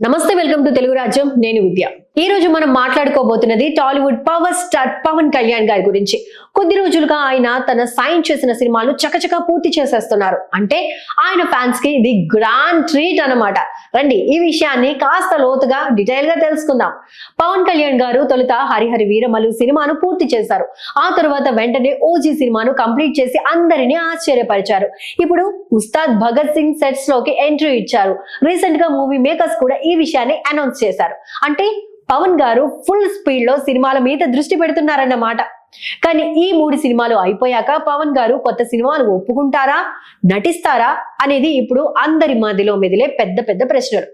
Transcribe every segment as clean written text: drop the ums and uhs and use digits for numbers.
నమస్తే, welcome to Telugu రాజ్యం. నేను విద్య. ఈ రోజు మనం మాట్లాడుకోబోతున్నది టాలీవుడ్ పవర్ స్టార్ పవన్ కళ్యాణ్ గారి గురించి. కొద్ది రోజులుగా ఆయన తన సైన్ చేసిన సినిమాలు చకచకా పూర్తి చేసేస్తున్నారు. అంటే ఆయన ఫ్యాన్స్ కి ఇది గ్రాండ్ ట్రీట్ అన్నమాట. రండి ఈ విషయాన్ని కాస్త లోతుగా డీటెయిల్ గా తెలుసుకుందాం. పవన్ కళ్యాణ్ గారు తొలుత హరిహర వీరమల్లు సినిమాను పూర్తి చేశారు. ఆ తర్వాత వెంటనే ఓజీ సినిమాను కంప్లీట్ చేసి అందరినీ ఆశ్చర్యపరిచారు. ఇప్పుడు ఉస్తాద్ భగత్ సింగ్ సెట్స్ లోకి ఎంట్రీ ఇచ్చారు. రీసెంట్ గా మూవీ మేకర్స్ కూడా ఈ విషయాన్ని అనౌన్స్ చేశారు. అంటే పవన్ గారు ఫుల్ స్పీడ్ లో సినిమాల మీద దృష్టి పెడుతున్నారన్నమాట. కానీ ఈ 3 సినిమాలు అయిపోయాక పవన్ గారు కొత్త సినిమాలు ఒప్పుకుంటారా, నటిస్తారా అనేది ఇప్పుడు అందరి మధ్యలో మెదిలే పెద్ద పెద్ద ప్రశ్నలు.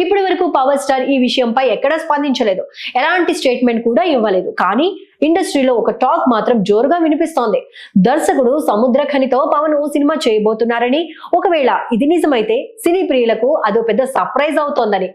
ఇప్పటి వరకు పవర్ స్టార్ ఈ విషయంపై ఎక్కడా స్పందించలేదు, ఎలాంటి స్టేట్మెంట్ కూడా ఇవ్వలేదు. కానీ ఇండస్ట్రీలో ఒక టాక్ మాత్రం జోరుగా వినిపిస్తోంది. దర్శకుడు సముద్రఖనితో పవన్ ఓ సినిమా చేయబోతున్నారని, ఒకవేళ ఇది నిజమైతే సినీ ప్రియులకు అదో పెద్ద సర్ప్రైజ్ అవుతోందని.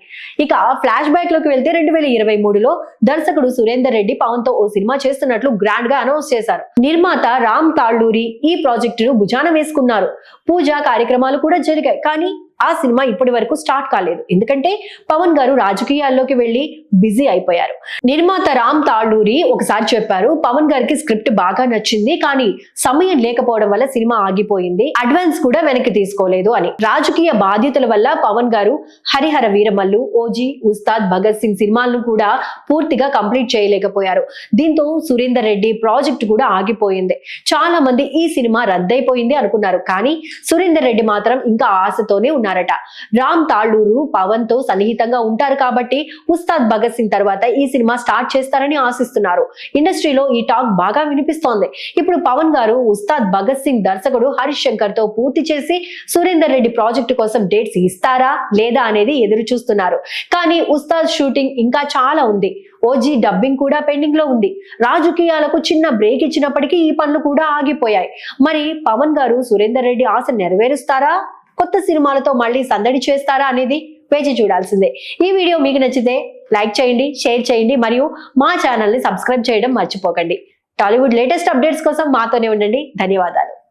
ఇక ఫ్లాష్ బ్యాక్ లోకి వెళ్తే 2023లో దర్శకుడు సురేందర్ రెడ్డి పవన్ తో ఓ సినిమా చేస్తున్నట్లు గ్రాండ్ గా అనౌన్స్ చేశారు. నిర్మాత రామ్ తాళ్ళూరి ఈ ప్రాజెక్టును భుజాన వేసుకున్నారు. పూజా కార్యక్రమాలు కూడా జరిగాయి. కానీ ఆ సినిమా ఇప్పటి వరకు స్టార్ట్ కాలేదు. ఎందుకంటే పవన్ గారు రాజకీయాల్లోకి వెళ్లి బిజీ అయిపోయారు. నిర్మాత రామ్ తాళ్ళూరి ఒకసారి చెప్పారు, పవన్ గారికి స్క్రిప్ట్ బాగా నచ్చింది, కానీ సమయం లేకపోవడం వల్ల సినిమా ఆగిపోయింది, అడ్వాన్స్ కూడా వెనక్కి తీసుకోలేదు అని. రాజకీయ బాధ్యతల వల్ల పవన్ గారు హరిహర వీరమల్లు, ఓజీ, ఉస్తాద్ భగత్ సింగ్ సినిమాలను కూడా పూర్తిగా కంప్లీట్ చేయలేకపోయారు. దీంతో సురేందర్ రెడ్డి ప్రాజెక్ట్ కూడా ఆగిపోయింది. చాలా మంది ఈ సినిమా రద్దయిపోయింది అనుకున్నారు. కానీ సురేందర్ రెడ్డి మాత్రం ఇంకా ఆశతోనే ఉన్నారట. రామ్ తాళ్ళూరు పవన్ తో సన్నిహితంగా ఉంటారు కాబట్టి ఉస్తాద్ భగత్ సింగ్ తర్వాత ఈ సినిమా స్టార్ట్ చేస్తారని ఆశిస్తున్నారు. ఇండస్ట్రీలో ఈ టాక్ బాగా వినిపిస్తోంది. ఇప్పుడు పవన్ గారు ఉస్తాద్ భగత్ సింగ్ దర్శకుడు హరీష్ శంకర్ తో పూర్తి చేసి సురేందర్ రెడ్డి ప్రాజెక్టు కోసం డేట్స్ ఇస్తారా లేదా అనేది ఎదురు చూస్తున్నారు. కానీ ఉస్తాద్ షూటింగ్ ఇంకా చాలా ఉంది. ఓజీ డబ్బింగ్ కూడా పెండింగ్ లో ఉంది. రాజకీయాలకు చిన్న బ్రేక్ ఇచ్చినప్పటికీ ఈ పనులు కూడా ఆగిపోయాయి. మరి పవన్ గారు సురేందర్ రెడ్డి ఆశ నెరవేరుస్తారా, కొత్త సినిమాలతో మళ్ళీ సందడి చేస్తారా అనేది వేచి చూడాల్సిందే. ఈ వీడియో మీకు నచ్చితే లైక్ చేయండి, షేర్ చేయండి, మరియు మా ఛానల్ ని సబ్స్క్రైబ్ చేయడం మర్చిపోకండి. టాలీవుడ్ లేటెస్ట్ అప్డేట్స్ కోసం మాతోనే ఉండండి. ధన్యవాదాలు.